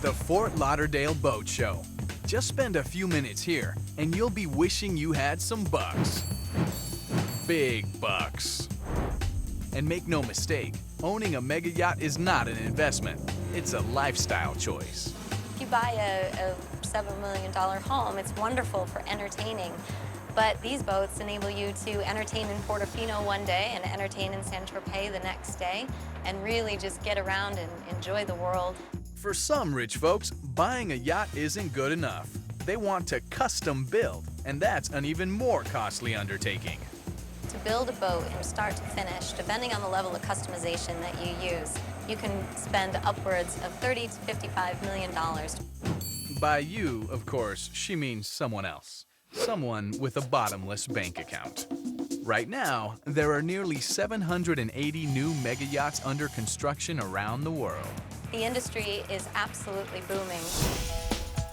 The Fort Lauderdale Boat Show. Just spend a few minutes here and you'll be wishing you had some bucks. Big bucks. And make no mistake, owning a mega yacht is not an investment. It's a lifestyle choice. If you buy a $7 million home, it's wonderful for entertaining. But these boats enable you to entertain in Portofino one day and entertain in Saint-Tropez the next day and really just get around and enjoy the world. For some rich folks, buying a yacht isn't good enough. They want to custom build, and that's an even more costly undertaking. To build a boat from start to finish, depending on the level of customization that you use, you can spend upwards of $30 to $55 million. By you, of course, she means someone else. Someone with a bottomless bank account. Right now, there are nearly 780 new mega yachts under construction around the world. The industry is absolutely booming.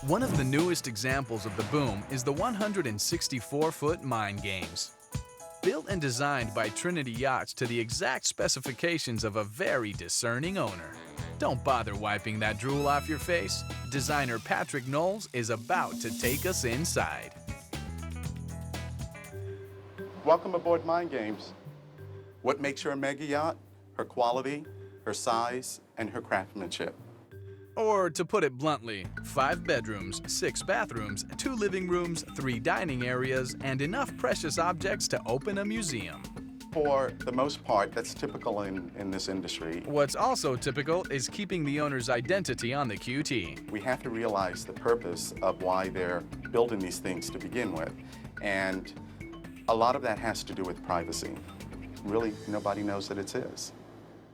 One of the newest examples of the boom is the 164-foot Mind Games. Built and designed by Trinity Yachts to the exact specifications of a very discerning owner. Don't bother wiping that drool off your face. Designer Patrick Knowles is about to take us inside. Welcome aboard Mind Games. What makes her a mega yacht? Her quality, her size, and her craftsmanship. Or to put it bluntly, 5 bedrooms, 6 bathrooms, 2 living rooms, 3 dining areas, and enough precious objects to open a museum. For the most part, that's typical in this industry. What's also typical is keeping the owner's identity on the QT. We have to realize the purpose of why they're building these things to begin with. And a lot of that has to do with privacy. Really, nobody knows that it's his.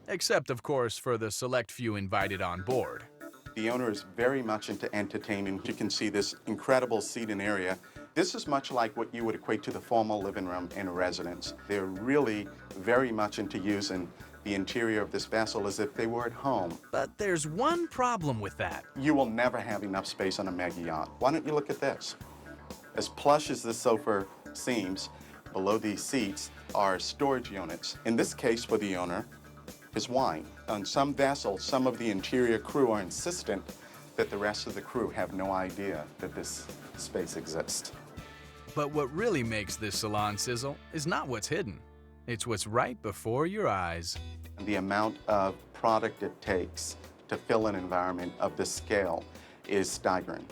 Except, of course, for the select few invited on board. The owner is very much into entertaining. You can see this incredible seating area. This is much like what you would equate to the formal living room in a residence. They're really very much into using the interior of this vessel as if they were at home. But there's one problem with that. You will never have enough space on a mega yacht. Why don't you look at this? As plush as this sofa seems, below these seats are storage units. In this case, for the owner, is wine. On some vessels, some of the interior crew are insistent that the rest of the crew have no idea that this space exists. But what really makes this salon sizzle is not what's hidden. It's what's right before your eyes. The amount of product it takes to fill an environment of this scale is staggering.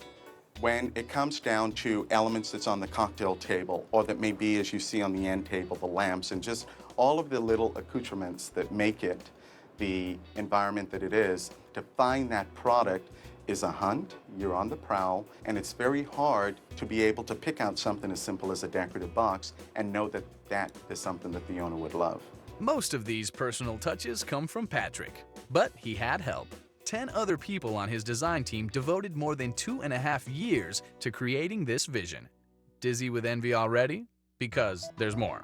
When it comes down to elements that's on the cocktail table, or that may be, as you see on the end table, the lamps, and just all of the little accoutrements that make it the environment that it is, to find that product is a hunt. You're on the prowl, and it's very hard to be able to pick out something as simple as a decorative box and know that that is something that the owner would love. Most of these personal touches come from Patrick, but he had help. 10 other people on his design team devoted more than 2.5 years to creating this vision. Dizzy with envy already? Because there's more.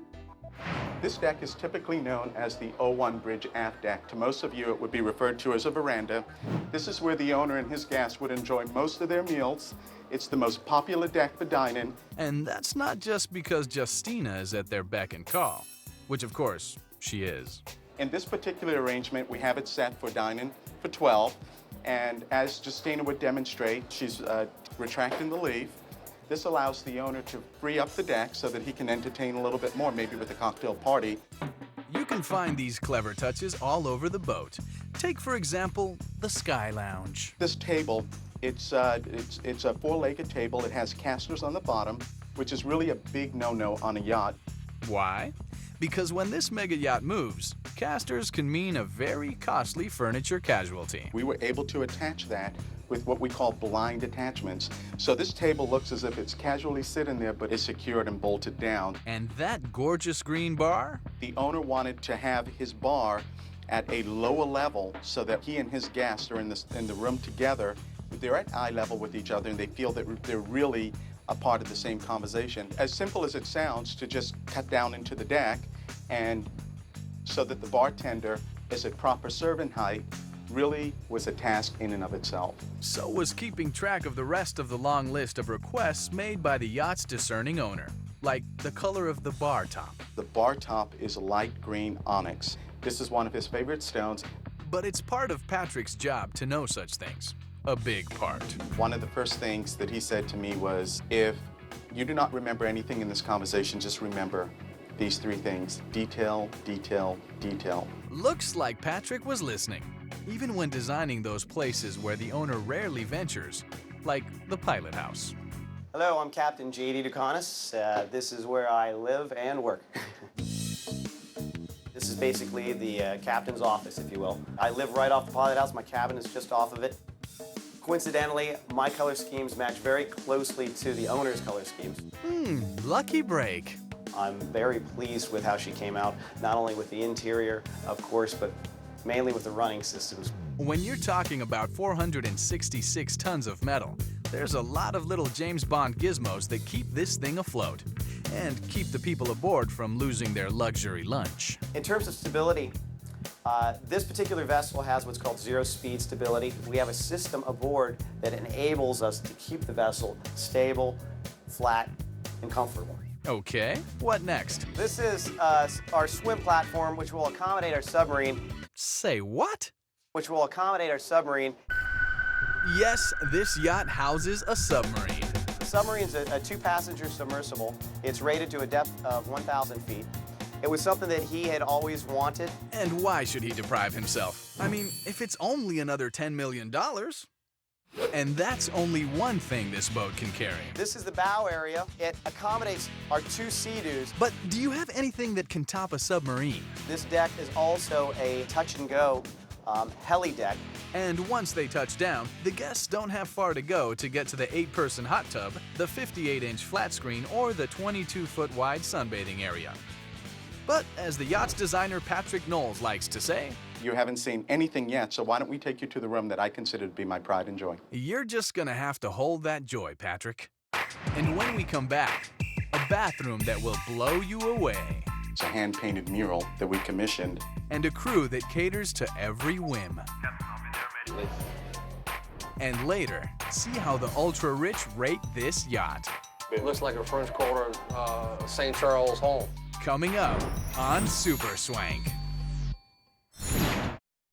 This deck is typically known as the O1 Bridge aft deck. To most of you, it would be referred to as a veranda. This is where the owner and his guests would enjoy most of their meals. It's the most popular deck for dining. And that's not just because Justina is at their beck and call, which of course she is. In this particular arrangement, we have it set for dining for 12. And as Justina would demonstrate, she's retracting the leaf. This allows the owner to free up the deck so that he can entertain a little bit more, maybe with a cocktail party. You can find these clever touches all over the boat. Take, for example, the Sky Lounge. This table, it's a 4-legged table. It has casters on the bottom, which is really a big no-no on a yacht. Why? Because when this mega yacht moves, casters can mean a very costly furniture casualty. We were able to attach that with what we call blind attachments. So this table looks as if it's casually sitting there, but it's secured and bolted down. And that gorgeous green bar? The owner wanted to have his bar at a lower level so that he and his guests are in the room together. They're at eye level with each other and they feel that they're really a part of the same conversation. As simple as it sounds to just cut down into the deck and so that the bartender is at proper serving height really was a task in and of itself. So was keeping track of the rest of the long list of requests made by the yacht's discerning owner, like the color of the bar top. The bar top is light green onyx. This is one of his favorite stones. But it's part of Patrick's job to know such things. a big part. One of the first things that he said to me was, if you do not remember anything in this conversation, just remember these three things: detail, detail, detail. Looks like Patrick was listening, even when designing those places where the owner rarely ventures, like the pilot house. Hello, I'm Captain J.D. Ducanis. This is where I live and work. This is basically the captain's office, if you will. I live right off the pilot house. My cabin is just off of it. Coincidentally, my color schemes match very closely to the owner's color schemes. Lucky break. I'm very pleased with how she came out, not only with the interior, of course, but mainly with the running systems. When you're talking about 466 tons of metal, there's a lot of little James Bond gizmos that keep this thing afloat and keep the people aboard from losing their luxury lunch. In terms of stability, this particular vessel has what's called zero-speed stability. We have a system aboard that enables us to keep the vessel stable, flat, and comfortable. Okay, what next? This is our swim platform, which will accommodate our submarine. Say what? Which will accommodate our submarine. Yes, this yacht houses a submarine. The submarine's a two-passenger submersible. It's rated to a depth of 1,000 feet. It was something that he had always wanted. And why should he deprive himself? I mean, if it's only another $10 million. And that's only one thing this boat can carry. This is the bow area. It accommodates our two Sea-Doos. But do you have anything that can top a submarine? This deck is also a touch-and-go heli deck. And once they touch down, the guests don't have far to go to get to the 8-person hot tub, the 58-inch flat screen, or the 22-foot wide sunbathing area. But as the yacht's designer Patrick Knowles likes to say, You haven't seen anything yet, so why don't we take you to the room that I consider to be my pride and joy? you're just gonna have to hold that joy, Patrick. And when we come back, a bathroom that will blow you away, It's a hand-painted mural that we commissioned. and a crew that caters to every whim. And later, see how the ultra-rich rate this yacht. It looks like a French Quarter St. Charles home. Coming up on Super Swank.